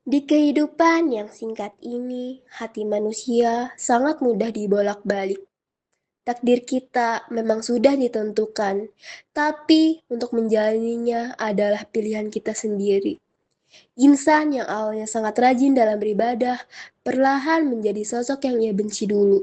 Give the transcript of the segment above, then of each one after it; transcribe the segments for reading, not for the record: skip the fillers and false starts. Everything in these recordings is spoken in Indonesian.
Di kehidupan yang singkat ini, hati manusia sangat mudah dibolak-balik. Takdir kita memang sudah ditentukan, tapi untuk menjalaninya adalah pilihan kita sendiri. Insan yang awalnya sangat rajin dalam beribadah, perlahan menjadi sosok yang ia benci dulu.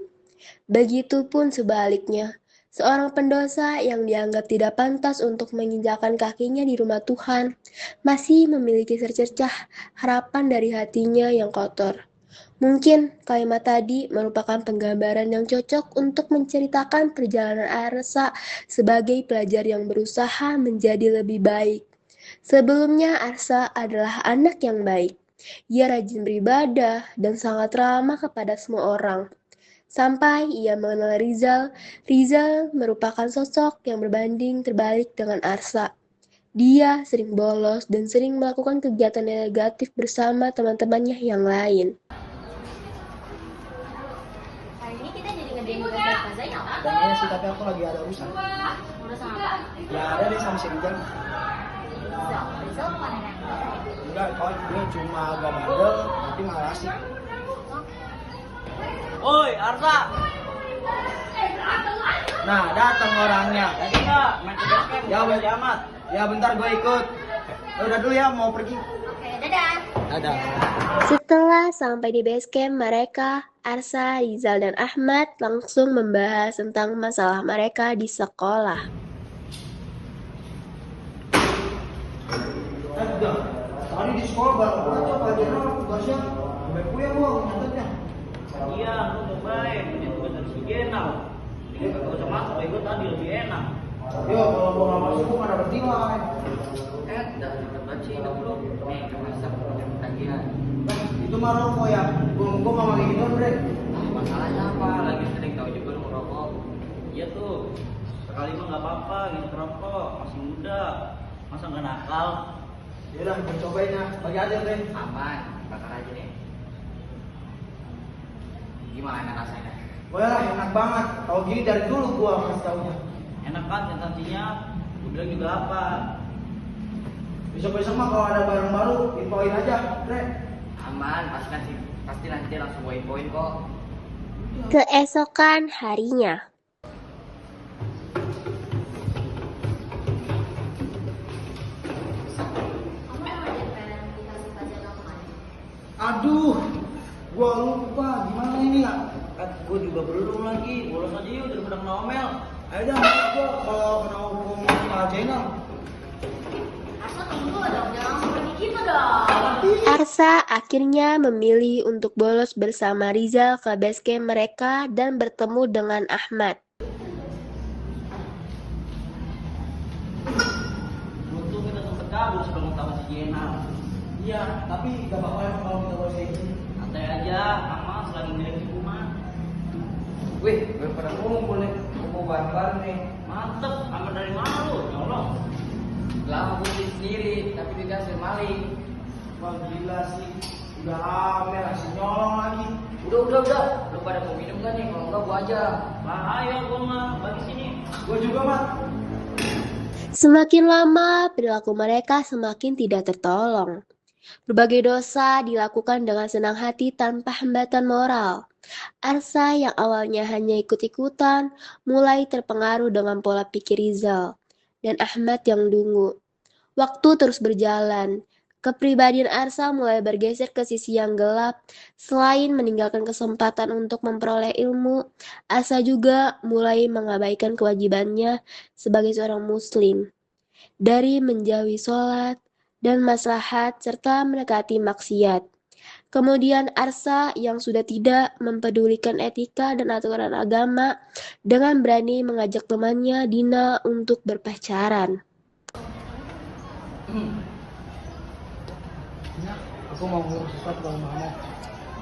Begitupun sebaliknya, seorang pendosa yang dianggap tidak pantas untuk menginjakan kakinya di rumah Tuhan, masih memiliki secercah harapan dari hatinya yang kotor. Mungkin kalimat tadi merupakan penggambaran yang cocok untuk menceritakan perjalanan Arsa sebagai pelajar yang berusaha menjadi lebih baik. Sebelumnya Arsa adalah anak yang baik. Ia rajin beribadah dan sangat ramah kepada semua orang. Sampai ia mengenal Rizal, Rizal merupakan sosok yang berbanding terbalik dengan Arsa. Dia sering bolos dan sering melakukan kegiatan negatif bersama teman-temannya yang lain. Hari ini kita jadi ngerjain tugas dari Kak Zainal. Pengennya sih, tapi aku lagi ada urusan. Ah, urusan apa? Ya ada deh sama si Rizal. Rizal bukan nenek. Enggak, kalau dia cuma agak bandel, tapi malah asik. Oi, Arsa. Nah, datang orangnya. Jadi nggak main ke basket? Ya, Udah amat. Ya bentar gue ikut. Udah dulu ya, mau pergi. Oke, dadah. Ada. Setelah sampai di base camp mereka, Arsa, Rizal, dan Ahmad langsung membahas tentang masalah mereka di sekolah. Udah. Tadi di sekolah bareng aja pelajaran tugasnya. Udah puyeng gua nyatetnya. Iya, aku cobain. Punya tugas dari si Genal. Ini kagak usah masuk, ikut tadi lebih enak. Yo, kalau gua nggak masuk gua nggak dapet nilai. Dapat baca hidup lu. Nih, kamu bisa punya tagihan. Itu mah rokok ya. Gua mau ngomong gitu, Bre. Masalahnya apa? Lagi sering tahu juga lu ngerokok. Iya tuh. Sekali mah nggak apa-apa, gitu ngerokok. Masih muda. Masa nggak nakal? Yaudah, kita cobain ya. Bagi aja, Bre. Aman, bakar aja nih. Gimana rasanya? Wah, enak banget. Kalau gini dari dulu gua kasih taunya. Enak kan sensasinya? Gue bilang juga apa? Besok-besok mah kalau ada barang baru, infoin aja, Bre. Aman, pasti nanti langsung gue infoin kok. Keesokan harinya, Kamu emang ada pengen dikasih Kak Zainal kemana? Aduh, gua lupa. Gimana ini ya? Gue juga belum lagi, bolos aja yuk daripada kena omel. Ayo dah, gua kalau kena hukum Pak Jenal. Arsa tunggu dong, jangan langsung pergi gitu dong. Arsa akhirnya memilih untuk bolos bersama Rizal ke base camp mereka dan bertemu dengan Ahmad. Untung kita sempet kabur sebelum tahu si Jenal. Iya, tapi gak bakal kalau kita bawa kayak gini. Santai aja, aman selagi milik di rumah. Wih, gue pada ngumpul nih. Gua mau bareng-bareng nih. Mantep, aman dari mana lu? Nyolong. Lah aku beli sendiri, tapi dikasih maling. Wah, gila sih. Udah amel, masih nyolong lagi. Udah. Lu pada mau minum kan nih? Kalau enggak gua aja. Bahaya gue mah, bagi sini. Gua juga, Mat. Semakin lama, perilaku mereka semakin tidak tertolong. Berbagai dosa dilakukan dengan senang hati tanpa hambatan moral. Arsa yang awalnya hanya ikut-ikutan, mulai terpengaruh dengan pola pikir Rizal dan Ahmad yang dungu. Waktu terus berjalan. Kepribadian Arsa mulai bergeser ke sisi yang gelap. Selain meninggalkan kesempatan untuk memperoleh ilmu, Arsa juga mulai mengabaikan kewajibannya sebagai seorang muslim. Dari menjauhi sholat dan maslahat serta mendekati maksiat. Kemudian Arsa yang sudah tidak mempedulikan etika dan aturan agama dengan berani mengajak temannya Dina untuk berpacaran. Aku mau ngomong sesuatu sama kamu.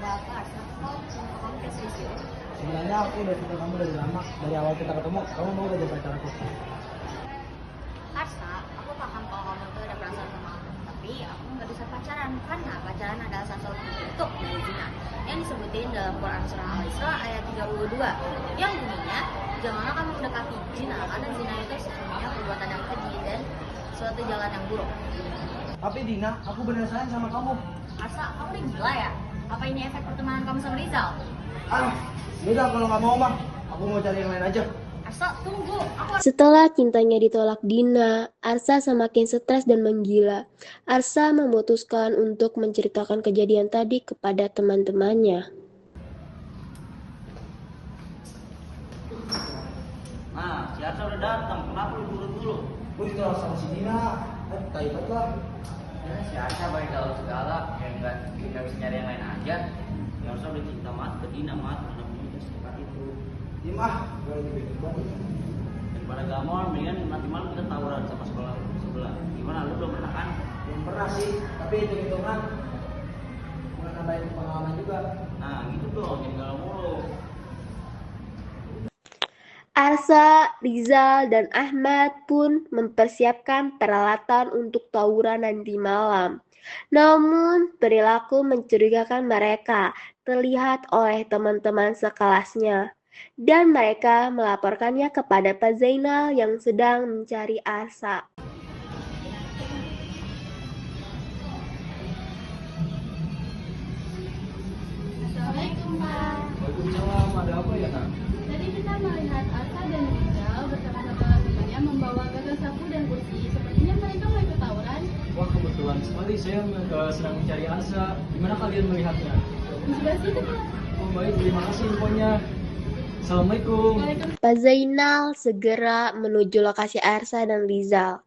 Ada apa Arsa? Kamu kayak serius? Sebenarnya aku udah suka kamu dari lama. Dari awal kita ketemu, kamu mau udah jadi pacar aku. Arsa, aku paham kalau kamu tuh ada perasaan sama aku. Tapi aku nggak bisa pacaran. Karena pacaran adalah salah satu bentuk dari zina yang disebutin dalam Quran Surah Al-Isra ayat 32 yang bunyinya, janganlah kamu mendekati zina karena zina itu sesungguhnya perbuatan yang keji dan suatu jalan yang buruk. Tapi Dina, aku bener sayang sama kamu. Arsa, kamu udah gila ya? Apa ini efek pertemanan kamu sama Rizal? Ah, udah kalau nggak mau mah, aku mau cari yang lain aja. Arsa, tunggu. Setelah cintanya ditolak Dina, Arsa semakin stres dan menggila. Arsa memutuskan untuk menceritakan kejadian tadi kepada teman-temannya. Nah, si Arsa udah datang. Kenapa lu buru-buru? Gue ditolak sama si Dina, taibat lah. Ya, si Arsa baik tahu segala, yang nggak bisa nyari yang lain aja. Si Arsa udah cinta mat ke Dina mat. Anak muda secepat itu. Diem ah, gue lagi bete banget. Daripada gak mau, mendingan nanti malam kita tawuran sama sekolah sebelah. Gimana, lu belum pernah kan? Belum pernah sih, tapi hitung-hitungan bukan nambahin pengalaman juga. Nah, gitu tuh, jangan galau mulu. Arsa, Rizal, dan Ahmad pun mempersiapkan peralatan untuk tawuran nanti malam. Namun, perilaku mencurigakan mereka terlihat oleh teman-teman sekelasnya. Dan mereka melaporkannya kepada Pak Zainal yang sedang mencari Arsa. Assalamualaikum Pak. Waalaikumsalam, ada apa ya nak? Tadi kita melihat Arsa dan Rizal bersama teman-temannya membawa gagang sapu dan kursi. Sepertinya mereka mau ikut tawuran. Wah, kebetulan sekali saya sedang mencari Arsa. Gimana kalian melihatnya? Di sebelah situ Pak. Oh baik, terima kasih infonya. Assalamualaikum. Pak Zainal segera menuju lokasi Arsa dan Rizal.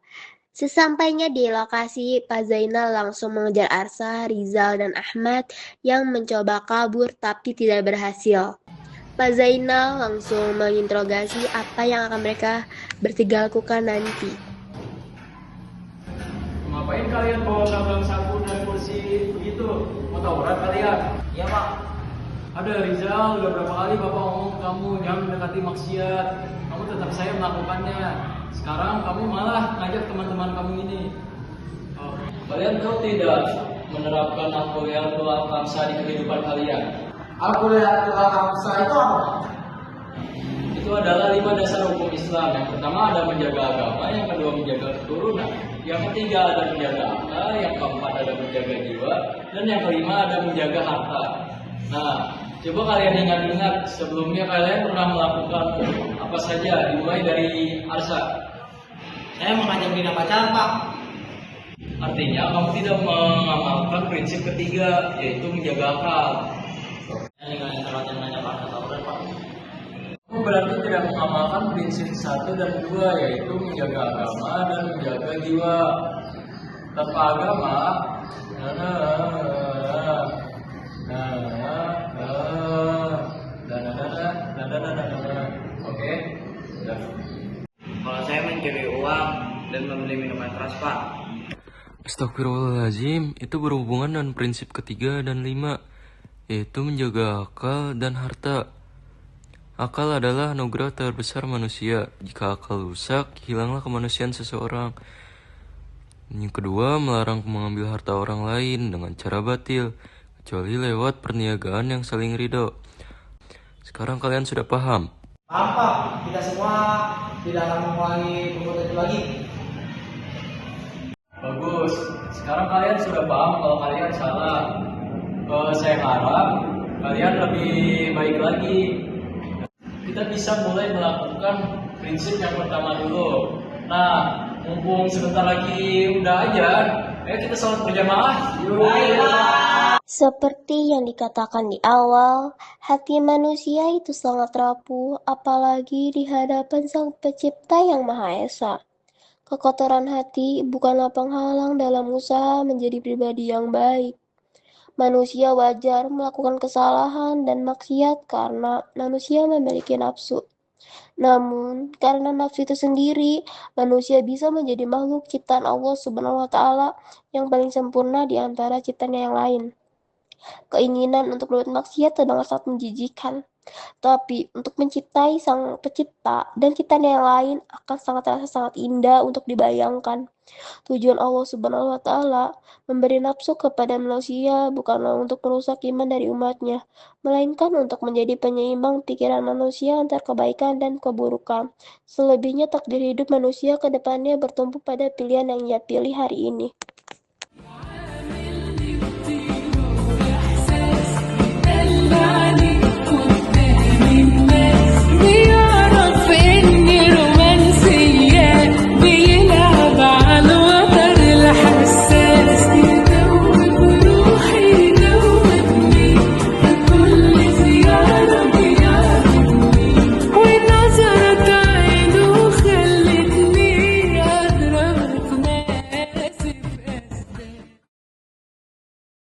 Sesampainya di lokasi, Pak Zainal langsung mengejar Arsa, Rizal, dan Ahmad yang mencoba kabur tapi tidak berhasil. Pak Zainal langsung menginterogasi apa yang akan mereka bertiga lakukan nanti. Ngapain kalian bawa gagang sapu dan kursi begitu? Mau tawuran kalian? Iya, Pak. Ada Rizal, udah berapa kali Bapak ngomong ke kamu jangan mendekati maksiat. Kamu tetap saya melakukannya. Sekarang kamu malah ngajak teman-teman kamu ini. Kalian tahu tidak menerapkan Al-Quliyatul Al-Kamsa di kehidupan kalian? Al-Quliyatul Al-Kamsa itu apa? Itu adalah 5 dasar hukum Islam. Yang pertama ada menjaga agama, yang kedua menjaga keturunan, yang ketiga ada menjaga akal, yang keempat ada menjaga jiwa, dan yang kelima ada menjaga harta. Nah, coba kalian ingat-ingat sebelumnya kalian pernah melakukan apa saja, dimulai dari Arsa. Saya mau ngajak Dina pacaran, Pak. Artinya kamu tidak mengamalkan prinsip ketiga, yaitu menjaga akal. Ini nggak yang ngajak Arsa tawuran, Pak. Kamu berarti tidak mengamalkan prinsip 1 dan 2, yaitu menjaga agama dan menjaga jiwa. Tanpa agama, oke, udah. Kalau saya mencuri uang dan membeli minuman keras, Pak. Astagfirullahaladzim, itu berhubungan dengan prinsip ketiga dan 5, yaitu menjaga akal dan harta. Akal adalah anugerah terbesar manusia. Jika akal rusak, hilanglah kemanusiaan seseorang. Yang kedua, melarang mengambil harta orang lain dengan cara batil, kecuali lewat perniagaan yang saling ridho. Sekarang kalian sudah paham? Paham, Pak. Kita semua tidak akan mengulangi perbuatan itu lagi. Bagus. Sekarang kalian sudah paham kalau kalian salah. Saya harap kalian lebih baik lagi. Kita bisa mulai melakukan prinsip yang pertama dulu. Nah, mumpung sebentar lagi udah aja, ayo kita sholat berjamaah. Seperti yang dikatakan di awal, hati manusia itu sangat rapuh, apalagi di hadapan Sang Pencipta yang Maha Esa. Kekotoran hati bukanlah penghalang dalam usaha menjadi pribadi yang baik. Manusia wajar melakukan kesalahan dan maksiat karena manusia memiliki nafsu. Namun, karena nafsu itu sendiri, manusia bisa menjadi makhluk ciptaan Allah Subhanahu wa Ta'ala yang paling sempurna di antara ciptaan yang lain. Keinginan untuk berbuat maksiat terdengar sangat menjijikan. Tapi untuk mencintai Sang Pencipta dan ciptaan yang lain akan terasa sangat indah untuk dibayangkan. Tujuan Allah Subhanahu wa Ta'ala memberi nafsu kepada manusia bukanlah untuk merusak iman dari umatnya, melainkan untuk menjadi penyeimbang pikiran manusia antar kebaikan dan keburukan. Selebihnya takdir hidup manusia ke depannya bertumpu pada pilihan yang ia pilih hari ini.